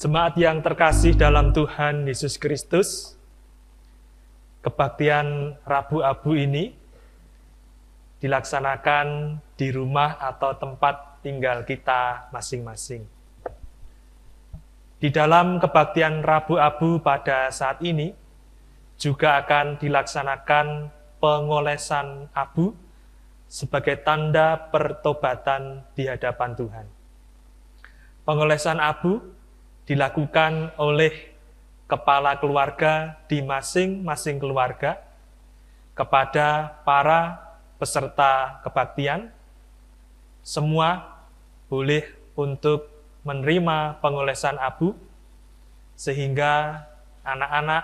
Jemaat yang terkasih dalam Tuhan Yesus Kristus, kebaktian Rabu Abu ini dilaksanakan di rumah atau tempat tinggal kita masing-masing. Di dalam kebaktian Rabu Abu pada saat ini juga akan dilaksanakan pengolesan abu sebagai tanda pertobatan di hadapan Tuhan. Pengolesan abu dilakukan oleh kepala keluarga di masing-masing keluarga kepada para peserta kebaktian. Semua boleh untuk menerima pengolesan abu, sehingga anak-anak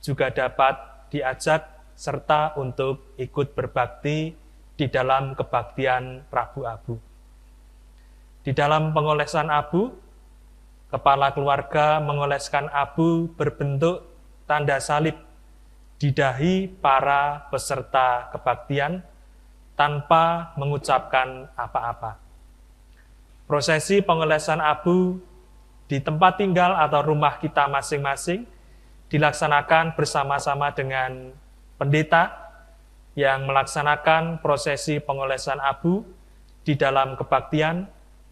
juga dapat diajak serta untuk ikut berbakti di dalam kebaktian Rabu Abu. Di dalam pengolesan abu, kepala keluarga mengoleskan abu berbentuk tanda salib di dahi para peserta kebaktian tanpa mengucapkan apa-apa. Prosesi pengolesan abu di tempat tinggal atau rumah kita masing-masing dilaksanakan bersama-sama dengan pendeta yang melaksanakan prosesi pengolesan abu di dalam kebaktian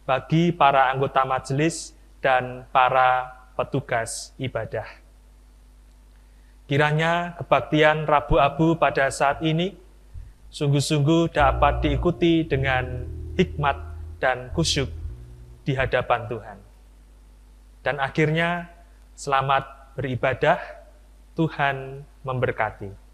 bagi para anggota majelis dan para petugas ibadah. Kiranya kebaktian Rabu Abu pada saat ini sungguh-sungguh dapat diikuti dengan hikmat dan khusyuk di hadapan Tuhan. Dan akhirnya selamat beribadah, Tuhan memberkati.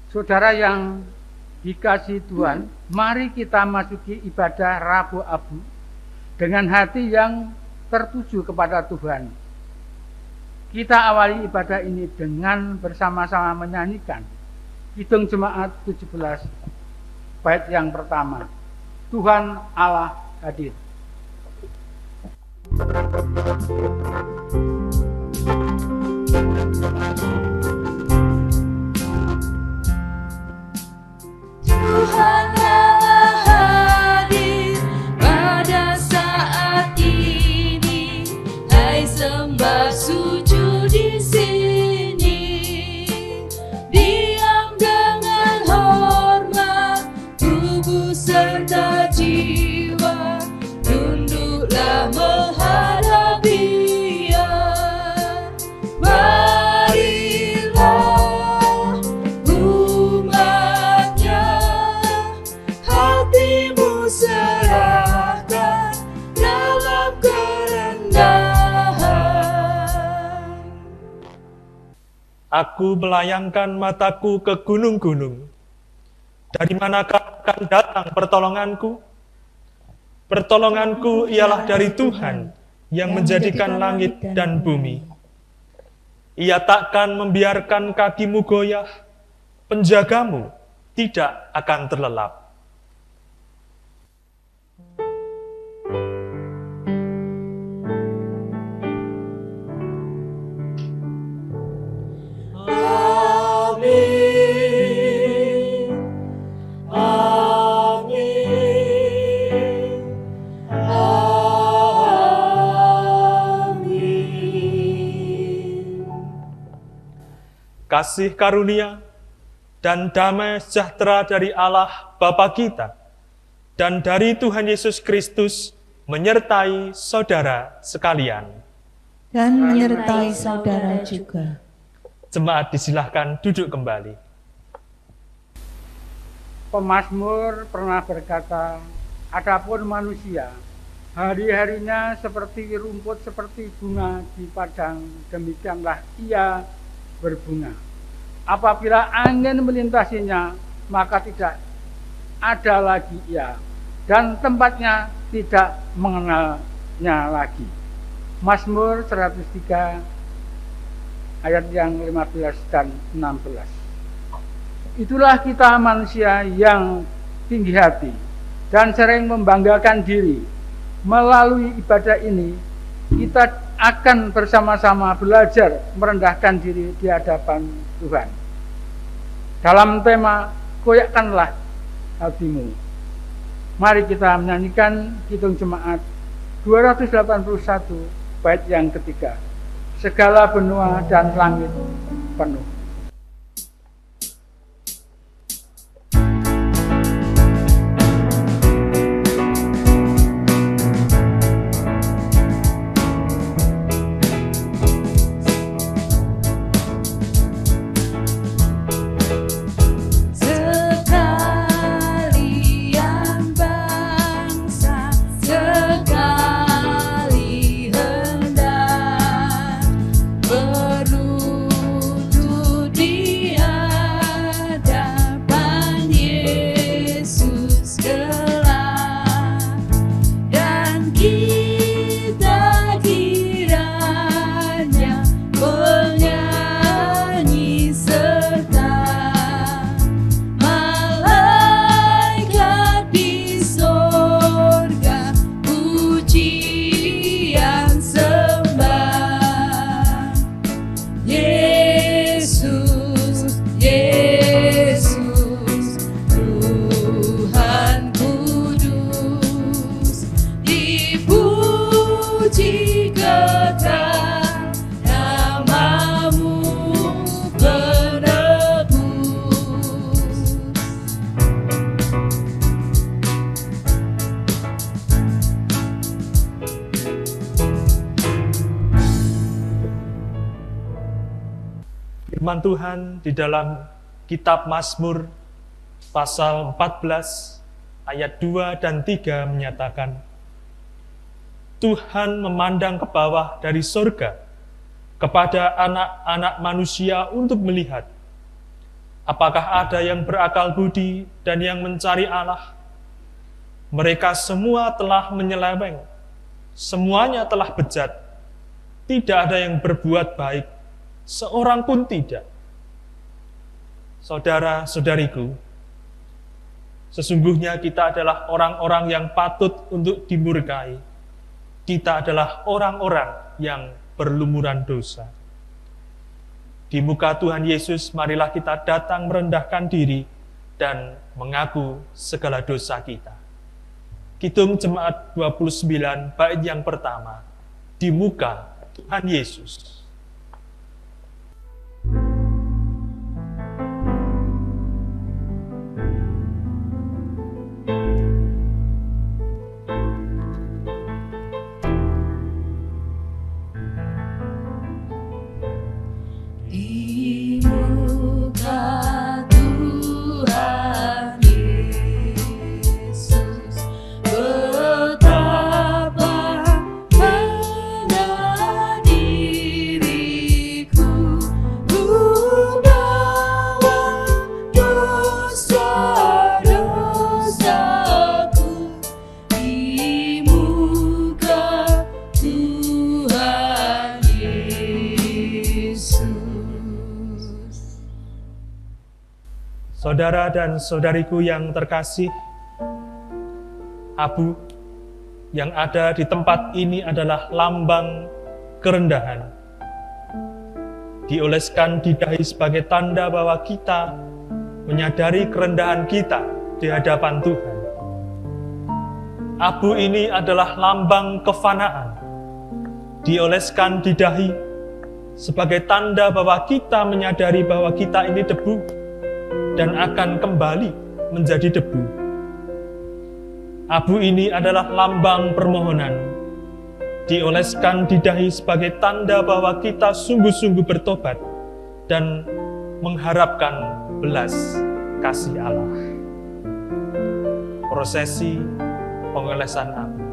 Saudara yang dikasihi Tuhan, mari kita masuki ibadah Rabu Abu dengan hati yang tertuju kepada Tuhan. Kita awali ibadah ini dengan bersama-sama menyanyikan Kidung Jemaat 17 bait yang pertama. Tuhan Allah hadir. Tuhan Allah hadir pada saat ini, hai sembah sujud di sini, diam dengan hormat, tubuh serta jiwa, tunduklah menghadap Dia. Marilah umatnya, hatimu serahkan dalam kerendahan. Aku melayangkan mataku ke gunung-gunung. Dari manakah akan datang pertolonganku? Pertolonganku ialah dari Tuhan yang menjadikan langit dan bumi. Ia takkan membiarkan kakimu goyah, penjagamu tidak akan terlelap. Amin, amin, amin. Kasih karunia dan damai sejahtera dari Allah Bapa kita dan dari Tuhan Yesus Kristus menyertai saudara sekalian. Dan menyertai saudara juga. Jemaat disilahkan duduk kembali. Pemazmur pernah berkata, adapun manusia, hari-harinya seperti rumput, seperti bunga di padang, demikianlah ia berbunga. Apabila angin melintasinya, maka tidak ada lagi ia, dan tempatnya tidak mengenalnya lagi. Mazmur 103 ayat yang 15 dan 16. Itulah kita manusia yang tinggi hati dan sering membanggakan diri. Melalui ibadah ini, kita akan bersama-sama belajar merendahkan diri di hadapan Tuhan. Dalam tema koyakkanlah hatimu, mari kita menyanyikan Kidung Jemaat 281 bait yang ketiga. Segala benua dan langit penuh. Sekalian bangsa, sekali hendak berlutut di hadapan Yesus kelak, dan kita kiranya menyanyi serta malaikat di sorga pujian sembah. Yesus, Yesus, Tuhan Kudus, dipuji kekal namamu penebus. Firman Tuhan di dalam kitab Mazmur pasal 14 ayat 2 dan 3 menyatakan, Tuhan memandang ke bawah dari surga kepada anak-anak manusia untuk melihat apakah ada yang berakal budi dan yang mencari Allah. Mereka semua telah menyeleweng, semuanya telah bejat, tidak ada yang berbuat baik, seorang pun tidak. Saudara-saudariku, sesungguhnya kita adalah orang-orang yang patut untuk dimurkai. Kita adalah orang-orang yang berlumuran dosa. Di muka Tuhan Yesus, marilah kita datang merendahkan diri dan mengaku segala dosa kita. Kidung Jemaat 29, bait yang pertama, di muka Tuhan Yesus. Di muka Tuhan Yesus, betapa rendah diriku, ku bawa dosa-dosaku di muka Tuhan Yesus. Saudara dan saudariku yang terkasih, abu yang ada di tempat ini adalah lambang kerendahan. Dioleskan di dahi sebagai tanda bahwa kita menyadari kerendahan kita di hadapan Tuhan. Abu ini adalah lambang kefanaan. Dioleskan di dahi sebagai tanda bahwa kita menyadari bahwa kita ini debu dan akan kembali menjadi debu. Abu ini adalah lambang permohonan. Dioleskan di dahi sebagai tanda bahwa kita sungguh-sungguh bertobat dan mengharapkan belas kasih Allah. Prosesi pengolesan abu.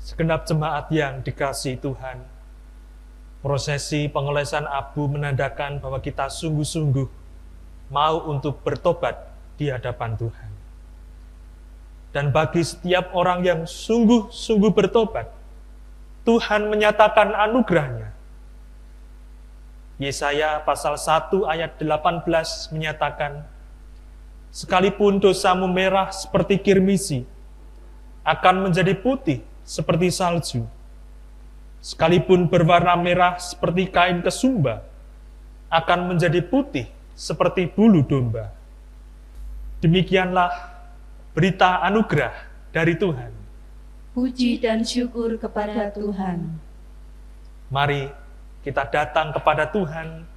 Segenap jemaat yang dikasihi Tuhan, prosesi pengolesan abu menandakan bahwa kita sungguh-sungguh mau untuk bertobat di hadapan Tuhan. Dan bagi setiap orang yang sungguh-sungguh bertobat, Tuhan menyatakan anugerah-Nya. Yesaya pasal 1 ayat 18 menyatakan, sekalipun dosamu merah seperti kirmisi, akan menjadi putih seperti salju. Sekalipun berwarna merah seperti kain kesumba, akan menjadi putih seperti bulu domba. Demikianlah berita anugerah dari Tuhan. Puji dan syukur kepada Tuhan. Mari kita datang kepada Tuhan,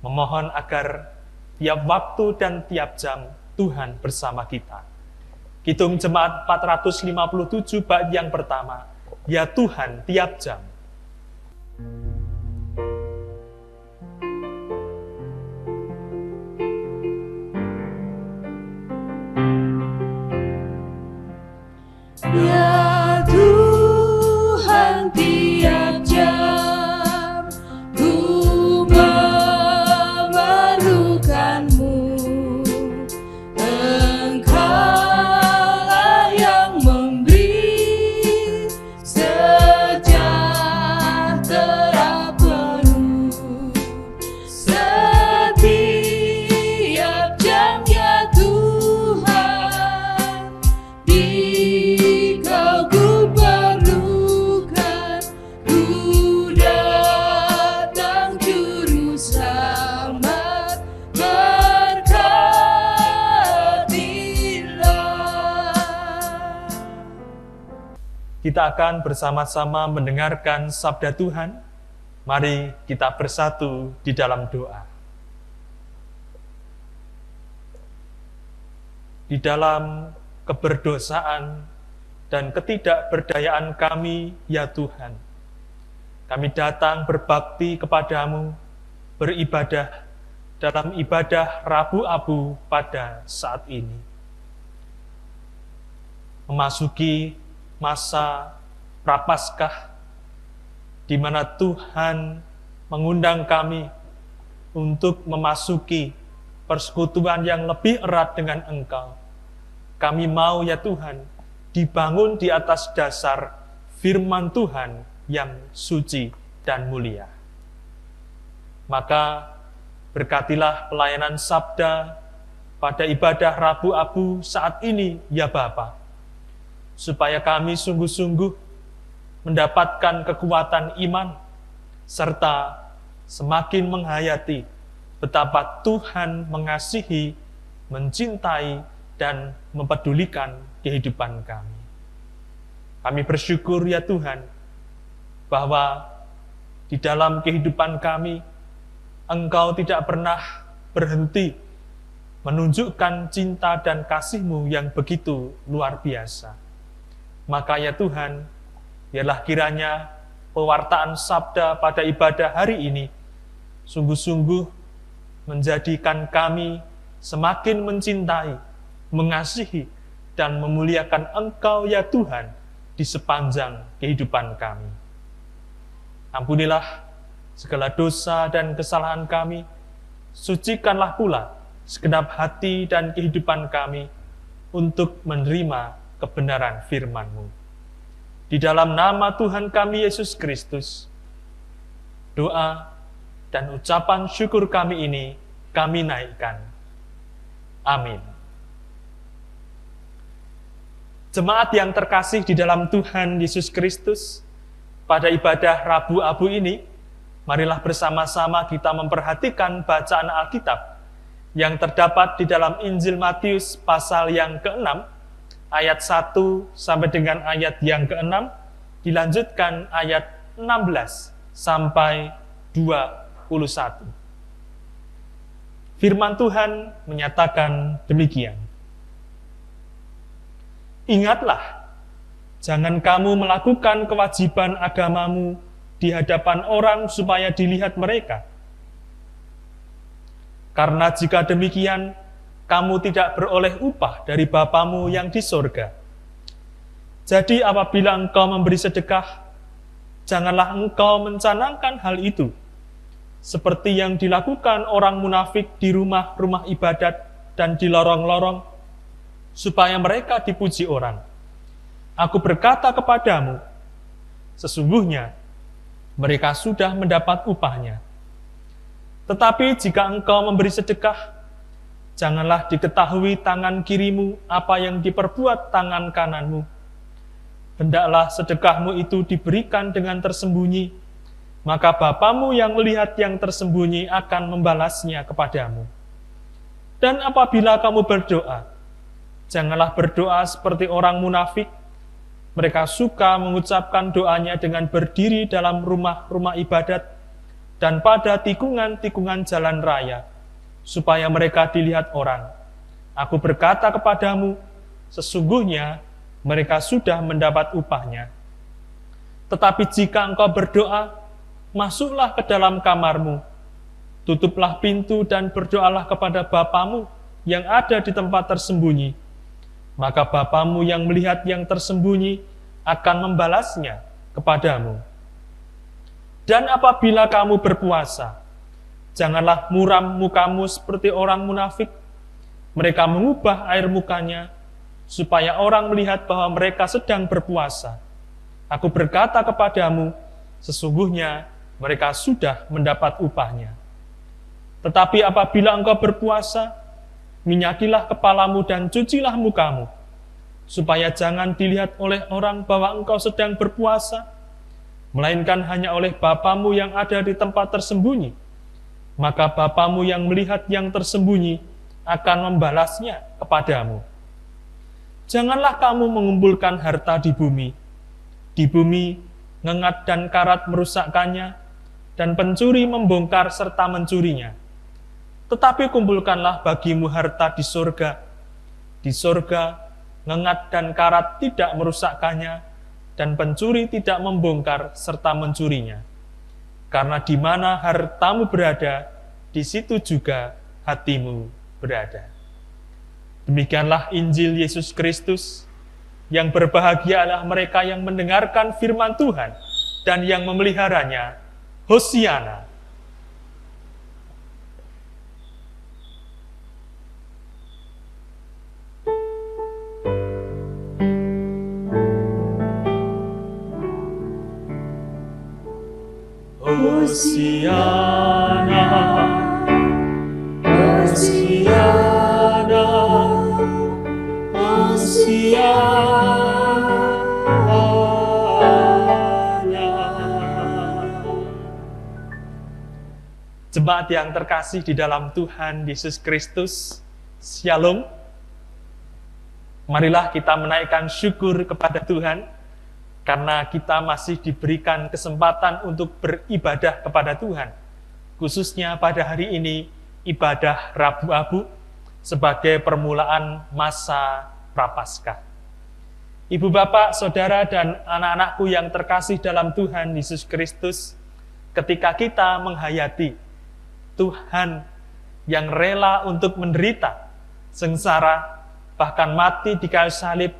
memohon agar tiap waktu dan tiap jam Tuhan bersama kita. Kidung Jemaat 457 bait yang pertama, ya Tuhan tiap jam. Ya Tuhan tiap jam ku memerlukan-Mu. Engkaulah yang memberi sejahtera penuh setiap jam, ya Tuhan. Di Kau ku perlukan, ku datang juru selamat, berkatilah. Kita akan bersama-sama mendengarkan sabda Tuhan. Mari kita bersatu di dalam doa. Di dalam keberdosaan dan ketidakberdayaan kami, ya Tuhan, kami datang berbakti kepadamu, beribadah dalam ibadah Rabu Abu pada saat ini. Memasuki masa Prapaskah, di mana Tuhan mengundang kami untuk memasuki persekutuan yang lebih erat dengan Engkau. Kami mau, ya Tuhan, dibangun di atas dasar firman Tuhan yang suci dan mulia. Maka berkatilah pelayanan sabda pada ibadah Rabu Abu saat ini, ya Bapa, supaya kami sungguh-sungguh mendapatkan kekuatan iman, serta semakin menghayati betapa Tuhan mengasihi, mencintai, dan mempedulikan kehidupan kami. Kami bersyukur, ya Tuhan, bahwa di dalam kehidupan kami, Engkau tidak pernah berhenti menunjukkan cinta dan kasih-Mu yang begitu luar biasa. Maka ya Tuhan, biarlah kiranya pewartaan sabda pada ibadah hari ini sungguh-sungguh menjadikan kami semakin mencintai, mengasihi, dan memuliakan Engkau ya Tuhan di sepanjang kehidupan kami. Ampunilah segala dosa dan kesalahan kami, sucikanlah pula segenap hati dan kehidupan kami untuk menerima kebenaran firman-Mu. Di dalam nama Tuhan kami Yesus Kristus, doa dan ucapan syukur kami ini kami naikkan. Amin. Jemaat yang terkasih di dalam Tuhan Yesus Kristus, pada ibadah Rabu Abu ini, marilah bersama-sama kita memperhatikan bacaan Alkitab yang terdapat di dalam Injil Matius pasal yang ke-6, ayat 1 sampai dengan ayat yang ke-6, dilanjutkan ayat 16 sampai 21. Firman Tuhan menyatakan demikian. Ingatlah, jangan kamu melakukan kewajiban agamamu di hadapan orang supaya dilihat mereka. Karena jika demikian, kamu tidak beroleh upah dari Bapamu yang di sorga. Jadi apabila engkau memberi sedekah, janganlah engkau mencanangkan hal itu, seperti yang dilakukan orang munafik di rumah-rumah ibadat dan di lorong-lorong, supaya mereka dipuji orang. Aku berkata kepadamu, sesungguhnya mereka sudah mendapat upahnya. Tetapi jika engkau memberi sedekah, janganlah diketahui tangan kirimu apa yang diperbuat tangan kananmu. Hendaklah sedekahmu itu diberikan dengan tersembunyi, maka Bapamu yang melihat yang tersembunyi akan membalasnya kepadamu. Dan apabila kamu berdoa, janganlah berdoa seperti orang munafik. Mereka suka mengucapkan doanya dengan berdiri dalam rumah-rumah ibadat dan pada tikungan-tikungan jalan raya, supaya mereka dilihat orang. Aku berkata kepadamu, sesungguhnya mereka sudah mendapat upahnya. Tetapi jika engkau berdoa, masuklah ke dalam kamarmu, tutuplah pintu dan berdoalah kepada Bapamu yang ada di tempat tersembunyi. Maka Bapamu yang melihat yang tersembunyi akan membalasnya kepadamu. Dan apabila kamu berpuasa, janganlah muram mukamu seperti orang munafik. Mereka mengubah air mukanya, supaya orang melihat bahwa mereka sedang berpuasa. Aku berkata kepadamu, sesungguhnya mereka sudah mendapat upahnya. Tetapi apabila engkau berpuasa, minyakilah kepalamu dan cucilah mukamu, supaya jangan dilihat oleh orang bahwa engkau sedang berpuasa, melainkan hanya oleh Bapamu yang ada di tempat tersembunyi. Maka Bapamu yang melihat yang tersembunyi akan membalasnya kepadamu. Janganlah kamu mengumpulkan harta di bumi. Di bumi, ngengat dan karat merusakkannya, dan pencuri membongkar serta mencurinya. Tetapi kumpulkanlah bagimu harta di surga. Di surga, ngengat dan karat tidak merusakkannya, dan pencuri tidak membongkar serta mencurinya. Karena di mana hartamu berada, di situ juga hatimu berada. Demikianlah Injil Yesus Kristus, yang berbahagialah mereka yang mendengarkan firman Tuhan dan yang memeliharanya. Hosiana. Hosiana, Hosiana, Hosiana. Jemaat yang terkasih di dalam Tuhan Yesus Kristus, Shalom. Marilah kita menaikkan syukur kepada Tuhan, karena kita masih diberikan kesempatan untuk beribadah kepada Tuhan khususnya pada hari ini ibadah Rabu Abu sebagai permulaan masa Prapaskah. Ibu bapak, saudara, dan anak-anakku yang terkasih dalam Tuhan Yesus Kristus, ketika kita menghayati Tuhan yang rela untuk menderita, sengsara, bahkan mati di kayu salib,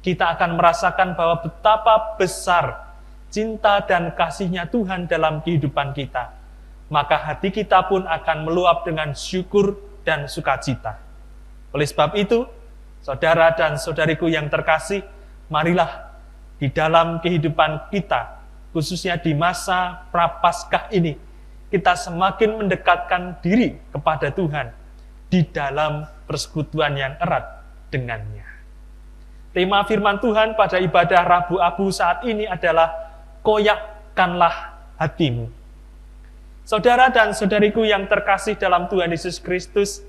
kita akan merasakan bahwa betapa besar cinta dan kasih-Nya Tuhan dalam kehidupan kita. Maka hati kita pun akan meluap dengan syukur dan sukacita. Oleh sebab itu, saudara dan saudariku yang terkasih, marilah di dalam kehidupan kita, khususnya di masa Prapaskah ini, kita semakin mendekatkan diri kepada Tuhan di dalam persekutuan yang erat dengannya. Tema firman Tuhan pada ibadah Rabu Abu saat ini adalah koyakkanlah hatimu. Saudara dan saudariku yang terkasih dalam Tuhan Yesus Kristus,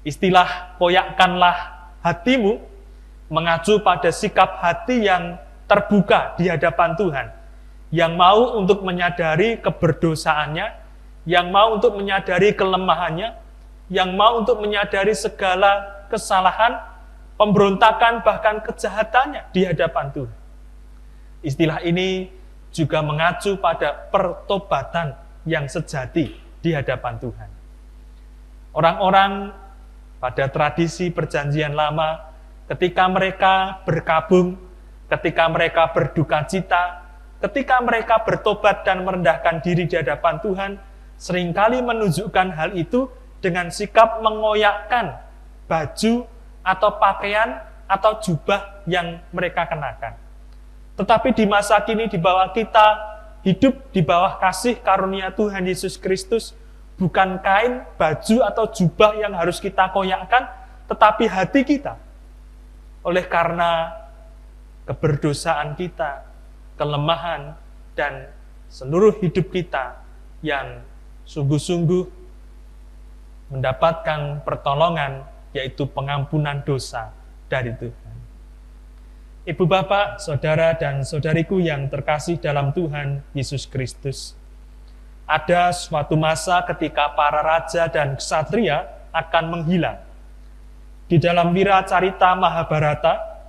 istilah koyakkanlah hatimu mengacu pada sikap hati yang terbuka di hadapan Tuhan, yang mau untuk menyadari keberdosaannya, yang mau untuk menyadari kelemahannya, yang mau untuk menyadari segala kesalahan, pemberontakan, bahkan kejahatannya di hadapan Tuhan. Istilah ini juga mengacu pada pertobatan yang sejati di hadapan Tuhan. Orang-orang pada tradisi perjanjian lama, ketika mereka berkabung, ketika mereka berduka cita, ketika mereka bertobat dan merendahkan diri di hadapan Tuhan, seringkali menunjukkan hal itu dengan sikap mengoyakkan baju atau pakaian atau jubah yang mereka kenakan. Tetapi di masa kini, di bawah kita hidup di bawah kasih karunia Tuhan Yesus Kristus, bukan kain, baju, atau jubah yang harus kita koyakkan, tetapi hati kita. Oleh karena keberdosaan kita, kelemahan, dan seluruh hidup kita yang sungguh-sungguh mendapatkan pertolongan, yaitu pengampunan dosa dari Tuhan. Ibu bapak, saudara dan saudariku yang terkasih dalam Tuhan Yesus Kristus, ada suatu masa ketika para raja dan ksatria akan menghilang. Di dalam Wiracarita Mahabharata,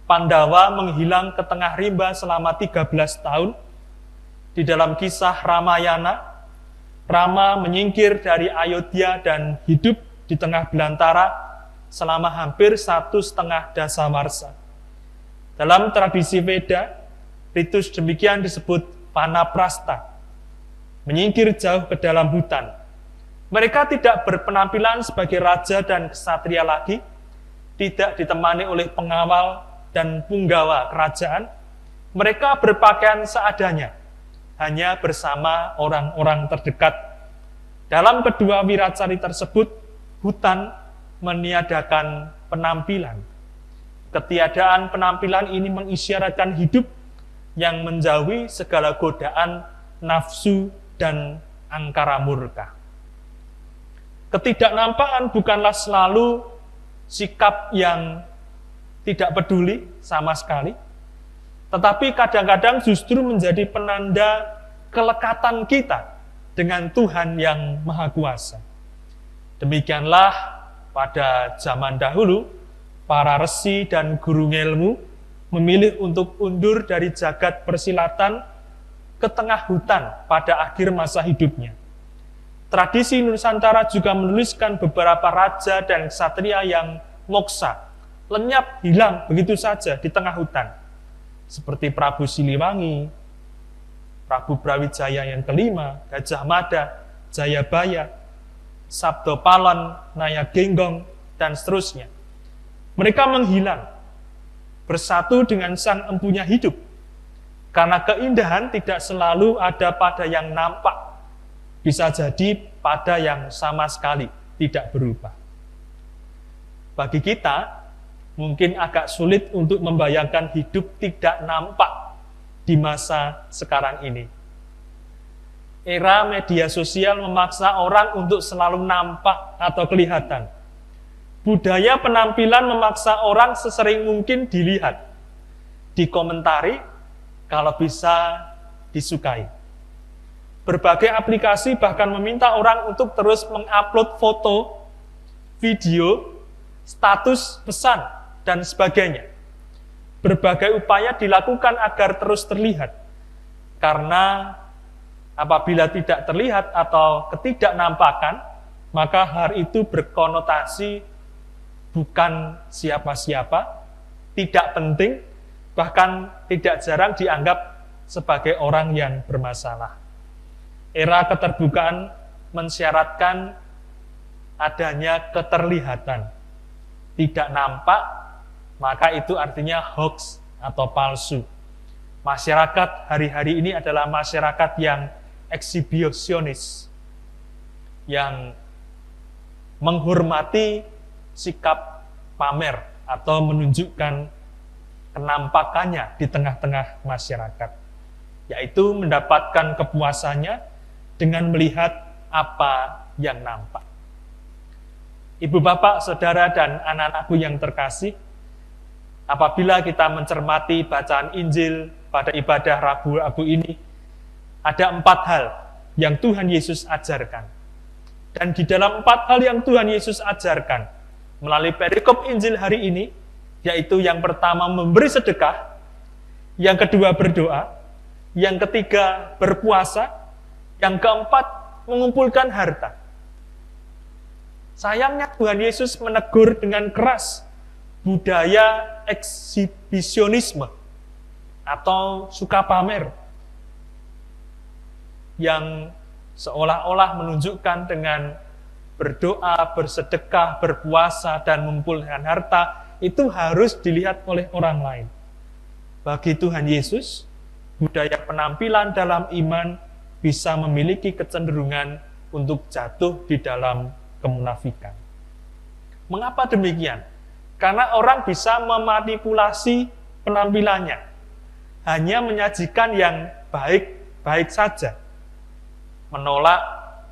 Pandawa menghilang ke tengah rimba selama 13 tahun. Di dalam kisah Ramayana, Rama menyingkir dari Ayodhya dan hidup di tengah belantara selama hampir 1,5 dasawarsa. Dalam tradisi Veda, ritus demikian disebut Vanaprastha, menyingkir jauh ke dalam hutan. Mereka tidak berpenampilan sebagai raja dan ksatria lagi, tidak ditemani oleh pengawal dan punggawa kerajaan. Mereka berpakaian seadanya, hanya bersama orang-orang terdekat. Dalam kedua wiracari tersebut, hutan meniadakan penampilan. Ketiadaan penampilan ini mengisyaratkan hidup yang menjauhi segala godaan, nafsu, dan angkara murka. Ketidaknampakan bukanlah selalu sikap yang tidak peduli sama sekali, tetapi kadang-kadang justru menjadi penanda kelekatan kita dengan Tuhan yang Maha Kuasa. Demikianlah pada zaman dahulu, para resi dan guru ngelmu memilih untuk undur dari jagat persilatan ke tengah hutan pada akhir masa hidupnya. Tradisi Nusantara juga menuliskan beberapa raja dan ksatria yang moksa, lenyap, hilang begitu saja di tengah hutan. Seperti Prabu Siliwangi, Prabu Brawijaya yang kelima, Gajah Mada, Jayabaya, Sabdopalon, Nayagenggong, dan seterusnya. Mereka menghilang, bersatu dengan Sang Empunya hidup, karena keindahan tidak selalu ada pada yang nampak, bisa jadi pada yang sama sekali tidak berubah. Bagi kita, mungkin agak sulit untuk membayangkan hidup tidak nampak di masa sekarang ini. Era media sosial memaksa orang untuk selalu nampak atau kelihatan. Budaya penampilan memaksa orang sesering mungkin dilihat, dikomentari, kalau bisa disukai. berbagai aplikasi bahkan meminta orang untuk terus mengupload foto, video, status, pesan, dan sebagainya. Berbagai upaya dilakukan agar terus terlihat. Karena apabila tidak terlihat atau ketidaknampakan, maka hal itu berkonotasi bukan siapa-siapa, tidak penting, bahkan tidak jarang dianggap sebagai orang yang bermasalah. Era keterbukaan mensyaratkan adanya keterlihatan. Tidak nampak, maka itu artinya hoax atau palsu. Masyarakat hari-hari ini adalah masyarakat yang eksibisionis, yang menghormati sikap pamer atau menunjukkan kenampakannya di tengah-tengah masyarakat, yaitu mendapatkan kepuasannya dengan melihat apa yang nampak. Ibu bapak, saudara, dan anak-anakku yang terkasih, apabila kita mencermati bacaan Injil pada ibadah Rabu ini, ada 4 hal yang Tuhan Yesus ajarkan. Dan di dalam 4 hal yang Tuhan Yesus ajarkan, melalui perikop Injil hari ini, yaitu yang pertama memberi sedekah, yang kedua berdoa, yang ketiga berpuasa, yang keempat mengumpulkan harta. Sayangnya Tuhan Yesus menegur dengan keras budaya eksibisionisme atau suka pamer yang seolah-olah menunjukkan dengan berdoa, bersedekah, berpuasa, dan mengumpulkan harta itu harus dilihat oleh orang lain. Bagi Tuhan Yesus, budaya penampilan dalam iman bisa memiliki kecenderungan untuk jatuh di dalam kemunafikan. Mengapa demikian? Karena orang bisa memanipulasi penampilannya, hanya menyajikan yang baik-baik saja, menolak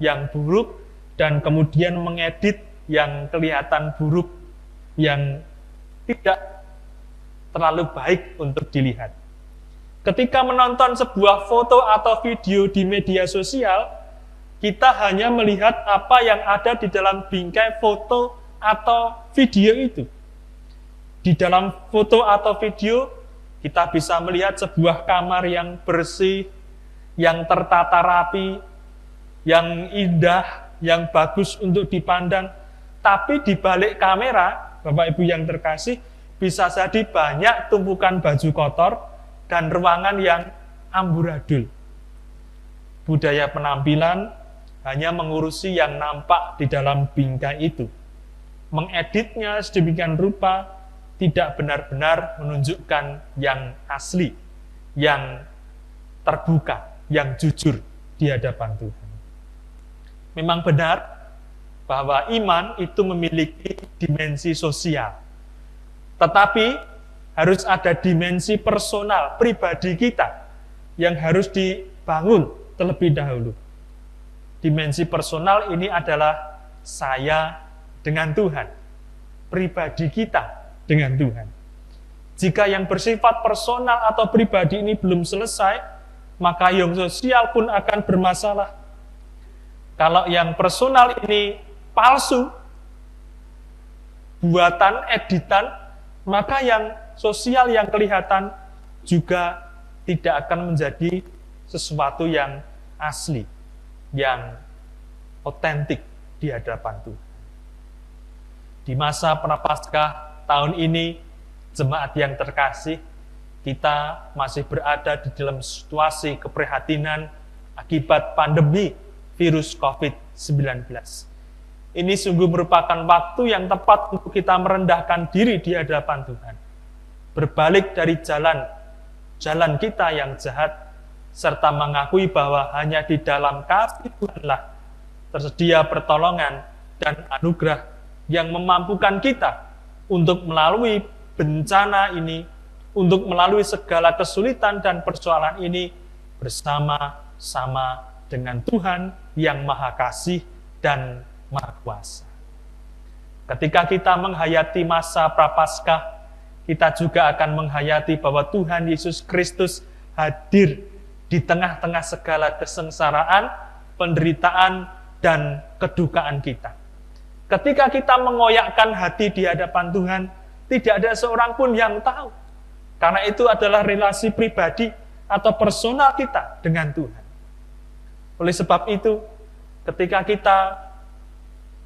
yang buruk, dan kemudian mengedit yang kelihatan buruk, yang tidak terlalu baik untuk dilihat. Ketika menonton sebuah foto atau video di media sosial, kita hanya melihat apa yang ada di dalam bingkai foto atau video itu. Di dalam foto atau video, kita bisa melihat sebuah kamar yang bersih, yang tertata rapi, yang indah, yang bagus untuk dipandang. Tapi di balik kamera, Bapak Ibu yang terkasih, bisa jadi banyak tumpukan baju kotor dan ruangan yang amburadul. Budaya penampilan hanya mengurusi yang nampak di dalam bingkai itu. Mengeditnya sedemikian rupa tidak benar-benar menunjukkan yang asli, yang terbuka, yang jujur di hadapan Tuhan. Memang benar bahwa iman itu memiliki dimensi sosial. Tetapi harus ada dimensi personal, pribadi kita yang harus dibangun terlebih dahulu. Dimensi personal ini adalah saya dengan Tuhan, pribadi kita dengan Tuhan. Jika yang bersifat personal atau pribadi ini belum selesai, maka yang sosial pun akan bermasalah. Kalau yang personal ini palsu, buatan, editan, maka yang sosial yang kelihatan juga tidak akan menjadi sesuatu yang asli, yang otentik di hadapan Tuhan. Di masa Prapaskah tahun ini, jemaat yang terkasih, kita masih berada di dalam situasi keprihatinan akibat pandemi virus COVID-19. Ini sungguh merupakan waktu yang tepat untuk kita merendahkan diri di hadapan Tuhan. Berbalik dari jalan kita yang jahat, serta mengakui bahwa hanya di dalam kasih Tuhanlah tersedia pertolongan dan anugerah yang memampukan kita untuk melalui bencana ini, untuk melalui segala kesulitan dan persoalan ini bersama-sama dengan Tuhan yang Maha Kasih dan Maha Kuasa. Ketika kita menghayati masa Prapaskah, kita juga akan menghayati bahwa Tuhan Yesus Kristus hadir di tengah-tengah segala kesengsaraan, penderitaan, dan kedukaan kita. Ketika kita mengoyakkan hati di hadapan Tuhan, tidak ada seorang pun yang tahu. Karena itu adalah relasi pribadi atau personal kita dengan Tuhan. Oleh sebab itu, ketika kita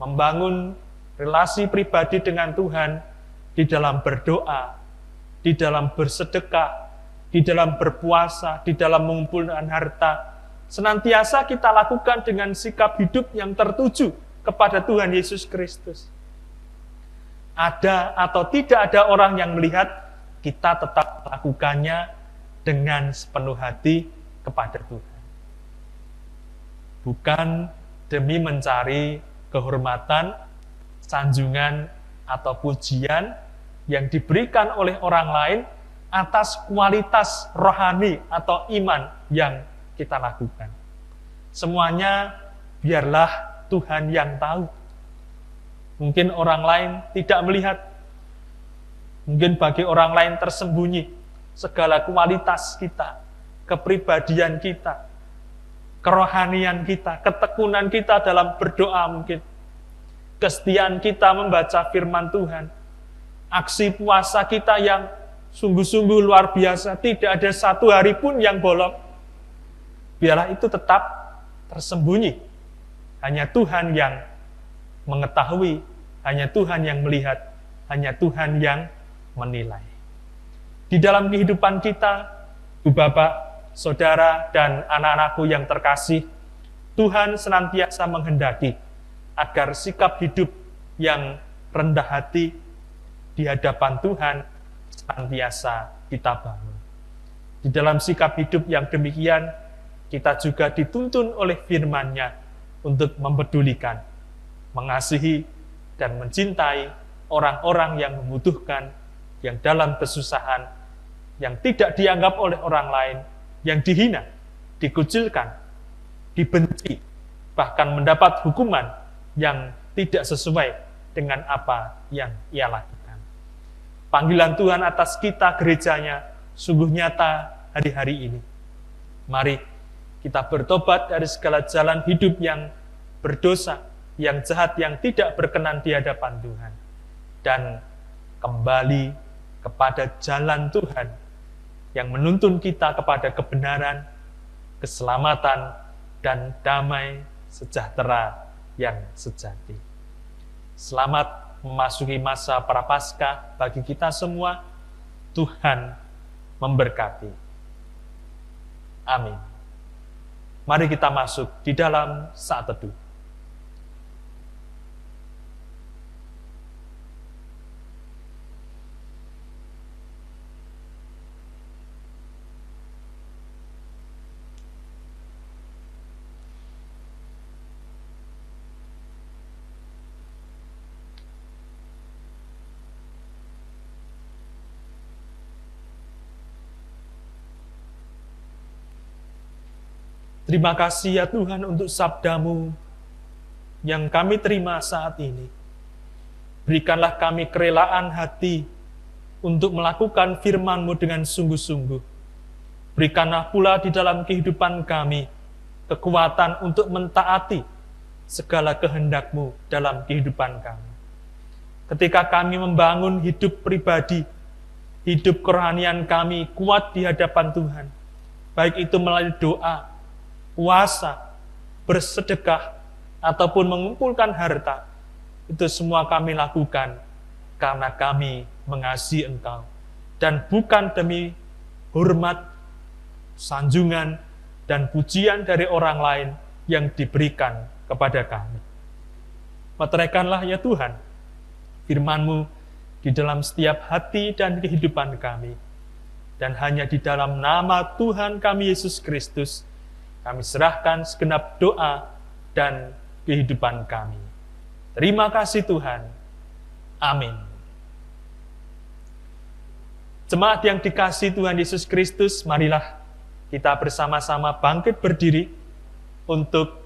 membangun relasi pribadi dengan Tuhan di dalam berdoa, di dalam bersedekah, di dalam berpuasa, di dalam mengumpulkan harta, senantiasa kita lakukan dengan sikap hidup yang tertuju kepada Tuhan Yesus Kristus. Ada atau tidak ada orang yang melihat, kita tetap lakukannya dengan sepenuh hati kepada Tuhan. Bukan demi mencari kehormatan, sanjungan, atau pujian yang diberikan oleh orang lain atas kualitas rohani atau iman yang kita lakukan. Semuanya biarlah Tuhan yang tahu. Mungkin orang lain tidak melihat. Mungkin bagi orang lain tersembunyi segala kualitas kita, kepribadian kita, kerohanian kita, ketekunan kita dalam berdoa mungkin. Kesetiaan kita membaca firman Tuhan. Aksi puasa kita yang sungguh-sungguh luar biasa. Tidak ada satu hari pun yang bolong. Biarlah itu tetap tersembunyi. Hanya Tuhan yang mengetahui, hanya Tuhan yang melihat, hanya Tuhan yang menilai. Di dalam kehidupan kita, Bu Bapak, Saudara, dan anak-anakku yang terkasih, Tuhan senantiasa menghendaki agar sikap hidup yang rendah hati di hadapan Tuhan senantiasa kita bangun. Di dalam sikap hidup yang demikian, kita juga dituntun oleh firman-Nya untuk mempedulikan, mengasihi, dan mencintai orang-orang yang membutuhkan, yang dalam kesusahan, yang tidak dianggap oleh orang lain, yang dihina, dikucilkan, dibenci, bahkan mendapat hukuman yang tidak sesuai dengan apa yang ia lakukan. Panggilan Tuhan atas kita gerejanya sungguh nyata hari-hari ini. Mari kita bertobat dari segala jalan hidup yang berdosa, yang jahat, yang tidak berkenan di hadapan Tuhan. Dan kembali kepada jalan Tuhan yang menuntun kita kepada kebenaran, keselamatan, dan damai sejahtera yang sejati. Selamat memasuki masa Prapaskah bagi kita semua. Tuhan memberkati. Amin. Mari kita masuk di dalam saat teduh. Terima kasih ya Tuhan untuk sabda-Mu yang kami terima saat ini. Berikanlah kami kerelaan hati untuk melakukan firman-Mu dengan sungguh-sungguh. Berikanlah pula di dalam kehidupan kami kekuatan untuk mentaati segala kehendak-Mu dalam kehidupan kami. Ketika kami membangun hidup pribadi, hidup kerohanian kami kuat di hadapan Tuhan, baik itu melalui doa, puasa, bersedekah, ataupun mengumpulkan harta, itu semua kami lakukan karena kami mengasihi Engkau, dan bukan demi hormat, sanjungan, dan pujian dari orang lain yang diberikan kepada kami. Meteraikanlah ya Tuhan, firman-Mu di dalam setiap hati dan kehidupan kami, dan hanya di dalam nama Tuhan kami Yesus Kristus, kami serahkan segenap doa dan kehidupan kami. Terima kasih Tuhan. Amin. Jemaat yang dikasihi Tuhan Yesus Kristus, marilah kita bersama-sama bangkit berdiri untuk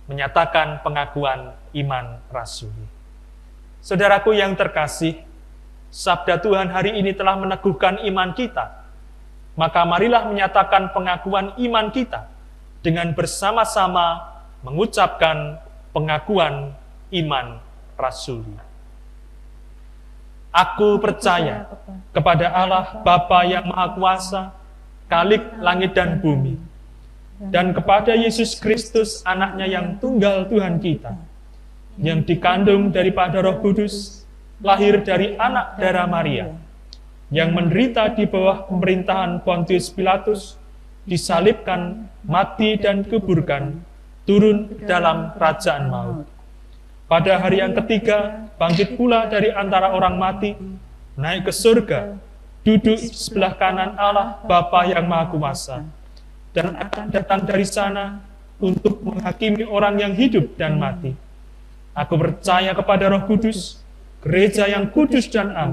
menyatakan pengakuan iman rasuli. Saudaraku yang terkasih, sabda Tuhan hari ini telah meneguhkan iman kita Maka marilah menyatakan pengakuan iman kita dengan bersama-sama mengucapkan pengakuan iman rasuli. Aku percaya kepada Allah Bapa yang Maha Kuasa, Khalik langit dan bumi, dan kepada Yesus Kristus, anaknya yang tunggal Tuhan kita, yang dikandung daripada Roh Kudus, lahir dari anak darah Maria, yang menderita di bawah pemerintahan Pontius Pilatus, disalibkan, mati dan dikuburkan, turun dalam kerajaan maut. Pada hari yang ketiga, bangkit pula dari antara orang mati, naik ke surga, duduk sebelah kanan Allah Bapa yang Maha Kuasa, dan akan datang dari sana untuk menghakimi orang yang hidup dan mati. Aku percaya kepada Roh Kudus, gereja yang kudus dan am,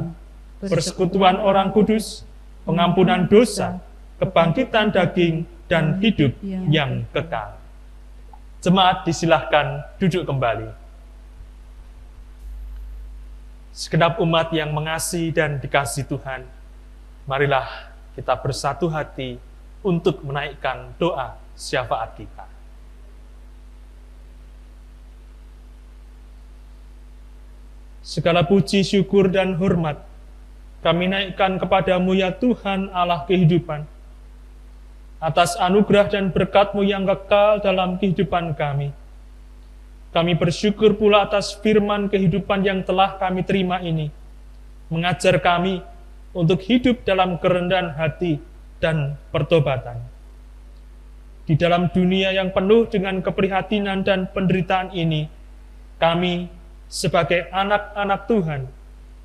persekutuan orang kudus, pengampunan dosa, kebangkitan daging, dan hidup yang kekal. Jemaat disilahkan duduk kembali. Segenap umat yang mengasihi dan dikasihi Tuhan, marilah kita bersatu hati untuk menaikkan doa syafaat kita. Segala puji, syukur, dan hormat kami naikkan kepadamu ya Tuhan Allah kehidupan, atas anugerah dan berkat-Mu yang kekal dalam kehidupan kami. Kami bersyukur pula atas firman kehidupan yang telah kami terima ini, mengajar kami untuk hidup dalam kerendahan hati dan pertobatan. Di dalam dunia yang penuh dengan keprihatinan dan penderitaan ini, kami sebagai anak-anak Tuhan,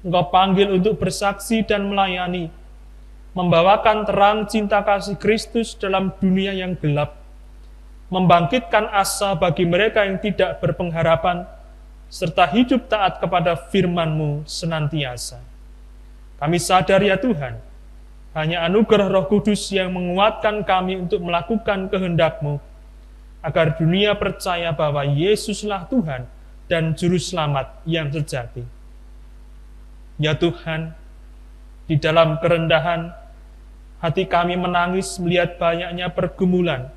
Engkau panggil untuk bersaksi dan melayani, membawakan terang cinta kasih Kristus dalam dunia yang gelap, membangkitkan asa bagi mereka yang tidak berpengharapan, serta hidup taat kepada firman-Mu senantiasa. Kami sadar ya Tuhan, hanya anugerah Roh Kudus yang menguatkan kami untuk melakukan kehendak-Mu, agar dunia percaya bahwa Yesuslah Tuhan dan Juru Selamat yang sejati. Ya Tuhan, di dalam kerendahan, hati kami menangis melihat banyaknya pergumulan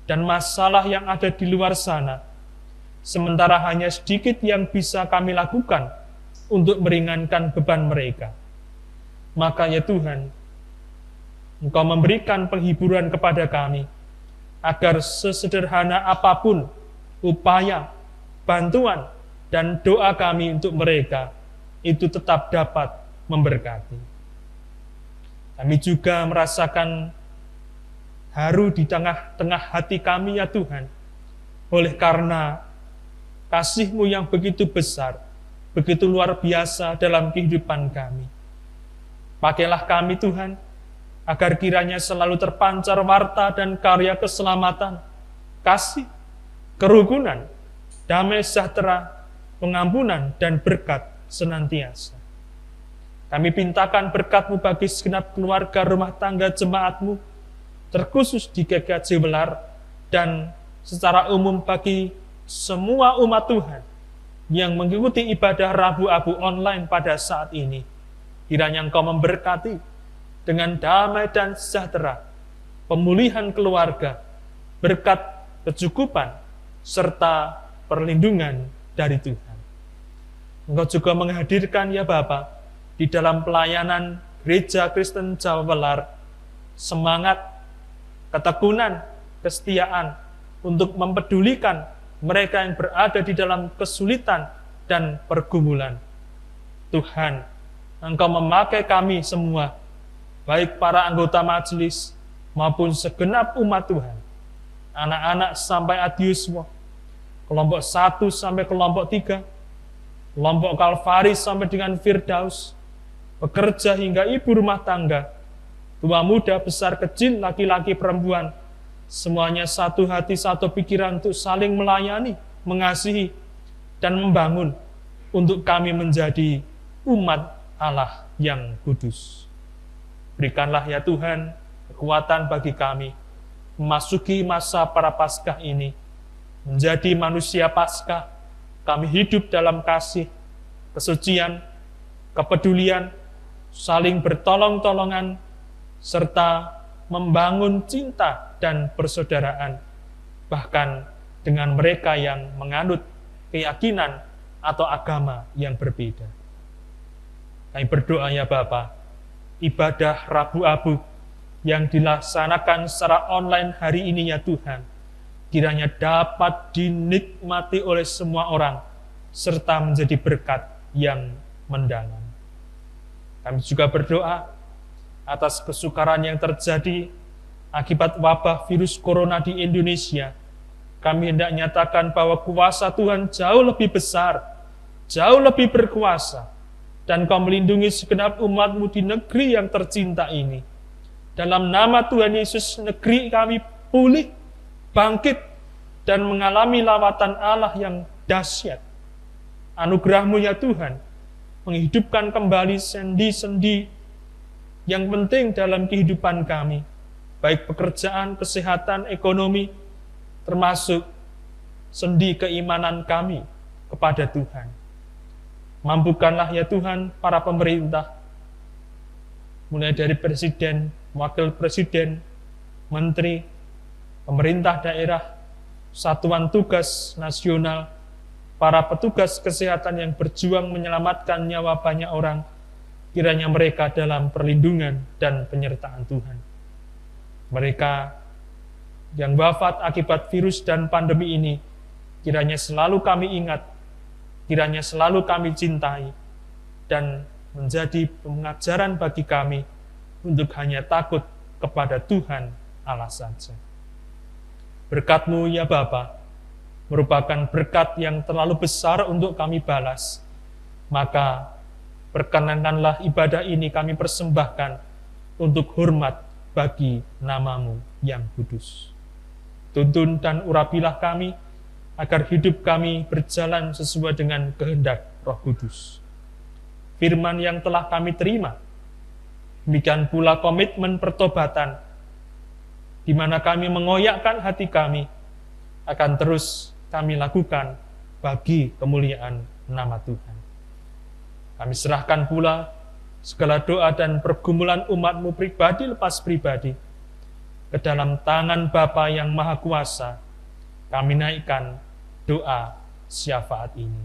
dan masalah yang ada di luar sana, sementara hanya sedikit yang bisa kami lakukan untuk meringankan beban mereka. Maka ya Tuhan, Engkau memberikan penghiburan kepada kami, agar sesederhana apapun upaya, bantuan, dan doa kami untuk mereka, itu tetap dapat memberkati. Kami juga merasakan haru di tengah-tengah hati kami ya Tuhan, oleh karena kasih-Mu yang begitu besar, begitu luar biasa dalam kehidupan kami. Pakailah kami Tuhan, agar kiranya selalu terpancar warta dan karya keselamatan, kasih, kerukunan, damai sejahtera, pengampunan, dan berkat senantiasa. Kami pintakan berkat-Mu bagi segenap keluarga rumah tangga jemaat-Mu, terkhusus di GKJ Welar, dan secara umum bagi semua umat Tuhan yang mengikuti ibadah Rabu Abu online pada saat ini. Kiranya Engkau memberkati dengan damai dan sejahtera, pemulihan keluarga, berkat kecukupan, serta perlindungan dari Tuhan. Engkau juga menghadirkan ya Bapa, di dalam pelayanan Gereja Kristen Jawa Welar, semangat, ketekunan, kesetiaan untuk mempedulikan mereka yang berada di dalam kesulitan dan pergumulan. Tuhan, Engkau memakai kami semua, baik para anggota majelis maupun segenap umat Tuhan, anak-anak sampai adiuswa, kelompok 1 sampai kelompok 3, kelompok Kalvari sampai dengan Firdaus, pekerja hingga ibu rumah tangga, tua muda, besar kecil, laki-laki perempuan, semuanya satu hati, satu pikiran untuk saling melayani, mengasihi, dan membangun untuk kami menjadi umat Allah yang kudus. Berikanlah ya Tuhan kekuatan bagi kami memasuki masa para Paskah ini, menjadi manusia Paskah. Kami hidup dalam kasih, kesucian, kepedulian, saling bertolong-tolongan, serta membangun cinta dan persaudaraan, bahkan dengan mereka yang menganut keyakinan atau agama yang berbeda. Kami berdoa ya Bapa, ibadah Rabu Abu yang dilaksanakan secara online hari ini ya Tuhan, kiranya dapat dinikmati oleh semua orang, serta menjadi berkat yang mendalam. Kami juga berdoa atas kesukaran yang terjadi akibat wabah virus corona di Indonesia. Kami hendak nyatakan bahwa kuasa Tuhan jauh lebih besar, jauh lebih berkuasa, dan Kau melindungi segenap umat-Mu di negeri yang tercinta ini. Dalam nama Tuhan Yesus, negeri kami pulih, bangkit, dan mengalami lawatan Allah yang dahsyat. Anugerah-Mu ya Tuhan, menghidupkan kembali sendi-sendi yang penting dalam kehidupan kami, baik pekerjaan, kesehatan, ekonomi, termasuk sendi keimanan kami kepada Tuhan. Mampukanlah ya Tuhan para pemerintah, mulai dari presiden, wakil presiden, menteri, pemerintah daerah, satuan tugas nasional, para petugas kesehatan yang berjuang menyelamatkan nyawa banyak orang, kiranya mereka dalam perlindungan dan penyertaan Tuhan. Mereka yang wafat akibat virus dan pandemi ini, kiranya selalu kami ingat, kiranya selalu kami cintai, dan menjadi pengajaran bagi kami untuk hanya takut kepada Tuhan Allah saja. Berkat-Mu ya Bapa, merupakan berkat yang terlalu besar untuk kami balas. Maka perkenankanlah ibadah ini kami persembahkan untuk hormat bagi nama-Mu yang kudus. Tuntun dan urapilah kami, agar hidup kami berjalan sesuai dengan kehendak Roh Kudus. Firman yang telah kami terima, demikian pula komitmen pertobatan, di mana kami mengoyakkan hati kami, akan terus kami lakukan bagi kemuliaan nama Tuhan. Kami serahkan pula segala doa dan pergumulan umat-Mu pribadi lepas pribadi ke dalam tangan Bapa yang Maha Kuasa. Kami naikkan doa syafaat ini.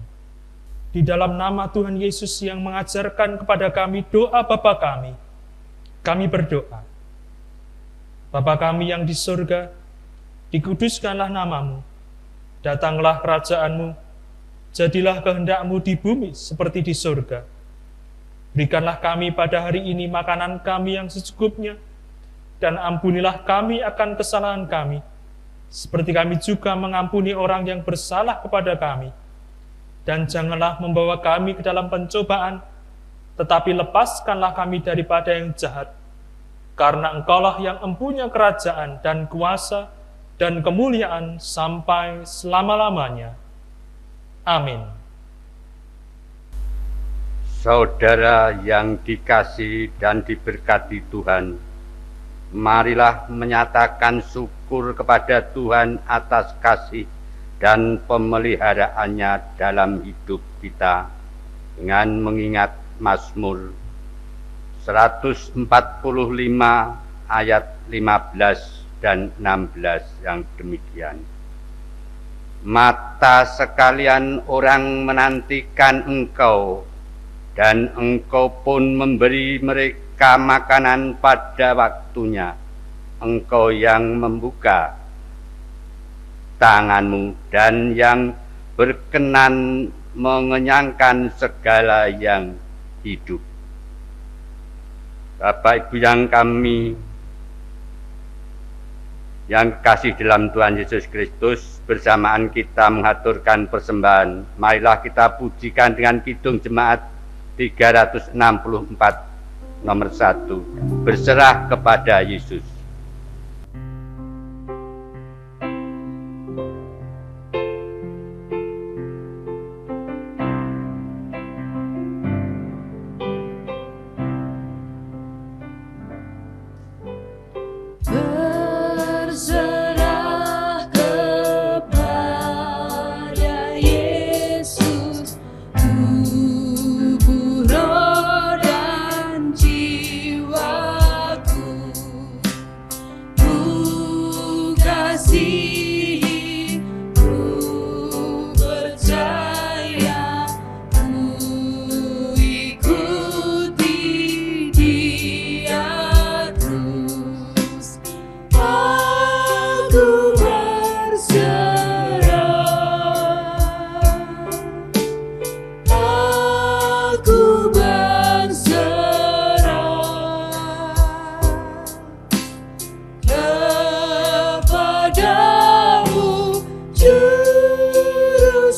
Di dalam nama Tuhan Yesus yang mengajarkan kepada kami doa Bapa kami berdoa. Bapa kami yang di surga, dikuduskanlah nama-Mu, datanglah kerajaan-Mu, jadilah kehendak-Mu di bumi seperti di surga. Berikanlah kami pada hari ini makanan kami yang secukupnya, dan ampunilah kami akan kesalahan kami, seperti kami juga mengampuni orang yang bersalah kepada kami. Dan janganlah membawa kami ke dalam pencobaan, tetapi lepaskanlah kami daripada yang jahat. Karena Engkaulah yang empunya kerajaan dan kuasa dan kemuliaan sampai selama-lamanya. Amin. Saudara yang dikasihi dan diberkati Tuhan, marilah menyatakan syukur kepada Tuhan atas kasih dan pemeliharaannya dalam hidup kita dengan mengingat Mazmur 145 ayat 15 dan 16 yang demikian. Mata sekalian orang menantikan Engkau, dan Engkau pun memberi mereka makanan pada waktunya. Engkau yang membuka tangan-Mu dan yang berkenan mengenyangkan segala yang hidup. Bapak Ibu yang kami yang kasih dalam Tuhan Yesus Kristus, bersamaan kita mengaturkan persembahan, marilah kita pujikan dengan kidung jemaat 364 nomor 1, berserah kepada Yesus. Berserah kepada Yesus, tubuh, roh, dan jiwaku.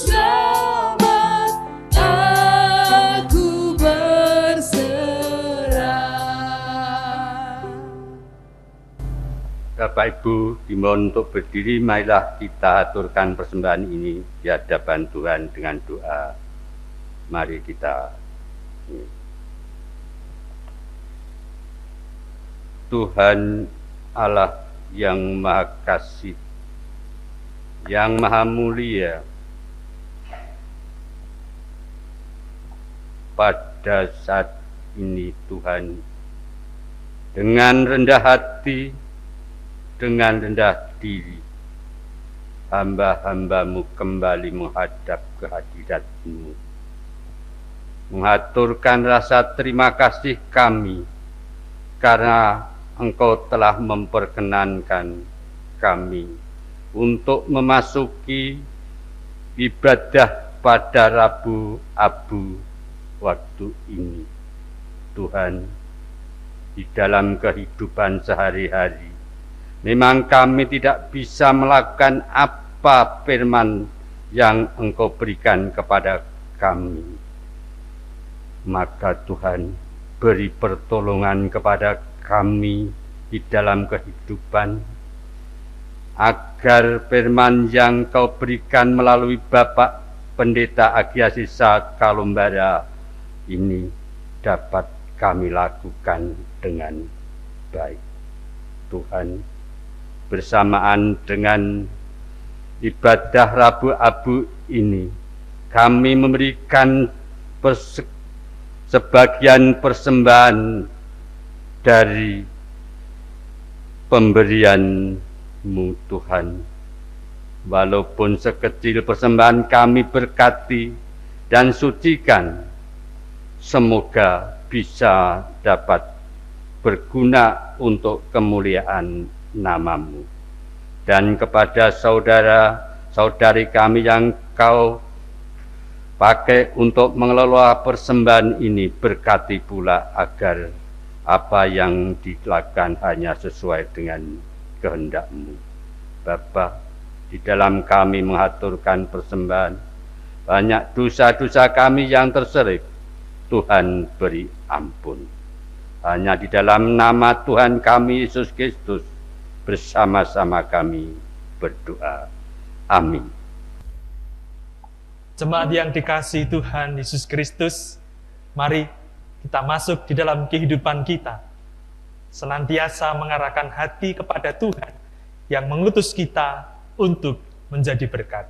selamat, aku berserah. Bapak Ibu, dimohon untuk berdiri, marilah kita aturkan persembahan ini di hadapan Tuhan dengan doa. Mari kita. Tuhan Allah yang Maha Kasih, yang Maha Mulia, pada saat ini Tuhan, dengan rendah hati, dengan rendah diri, hamba-hambamu kembali menghadap kehadirat-Mu, mengaturkan rasa terima kasih kami karena Engkau telah memperkenankan kami untuk memasuki ibadah pada Rabu Abu waktu ini. Tuhan, di dalam kehidupan sehari-hari, memang kami tidak bisa melakukan apa firman yang Engkau berikan kepada kami. Maka Tuhan, beri pertolongan kepada kami di dalam kehidupan, agar firman yang Kau berikan melalui Bapak Pendeta Agiasisa Kalumbara ini dapat kami lakukan dengan baik. Tuhan, bersamaan dengan ibadah Rabu Abu ini, kami memberikan sebagian persembahan dari pemberian-Mu Tuhan. Walaupun sekecil persembahan kami berkati dan sucikan, semoga bisa dapat berguna untuk kemuliaan nama-Mu. Dan kepada saudara-saudari kami yang Kau pakai untuk mengelola persembahan ini, berkati pula agar apa yang dilakukan hanya sesuai dengan kehendak-Mu. Bapa, di dalam kami mengaturkan persembahan, banyak dosa-dosa kami yang terselip, Tuhan beri ampun. Hanya di dalam nama Tuhan kami Yesus Kristus, bersama-sama kami berdoa. Amin. Jemaat yang dikasihi Tuhan Yesus Kristus, mari kita masuk di dalam kehidupan kita, senantiasa mengarahkan hati kepada Tuhan yang mengutus kita untuk menjadi berkat.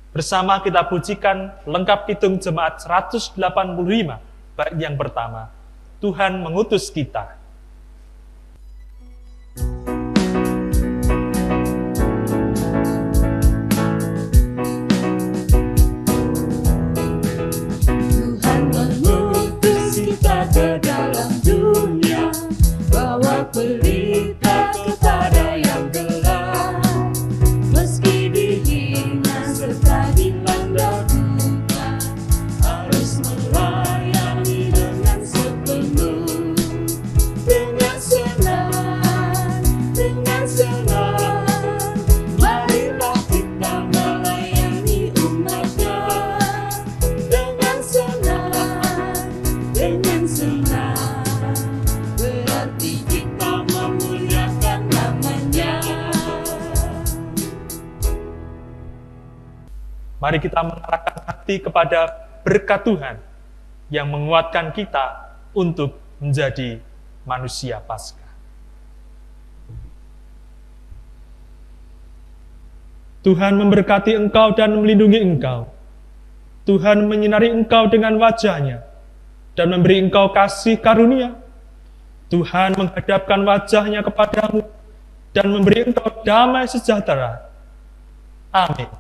Bersama kita pujikan lengkap hitung jemaat 185, bait yang pertama, Tuhan mengutus kita. Ke dalam dunia, bawa berita kepada yang gelap. Meski dihina serta dilanda duka, harus melayani dengan sepenuh, dengan senang, dengan senang. Marilah kita melayani umat-Nya dengan senang, dengan senang, berarti kita memuliakan nama-Nya. Mari kita mengarahkan hati kepada berkat Tuhan yang menguatkan kita untuk menjadi manusia Paskah. Tuhan memberkati engkau dan melindungi engkau. Tuhan menyinari engkau dengan wajah-Nya dan memberi engkau kasih karunia. Tuhan menghadapkan wajah-Nya kepadamu dan memberi engkau damai sejahtera. Amin.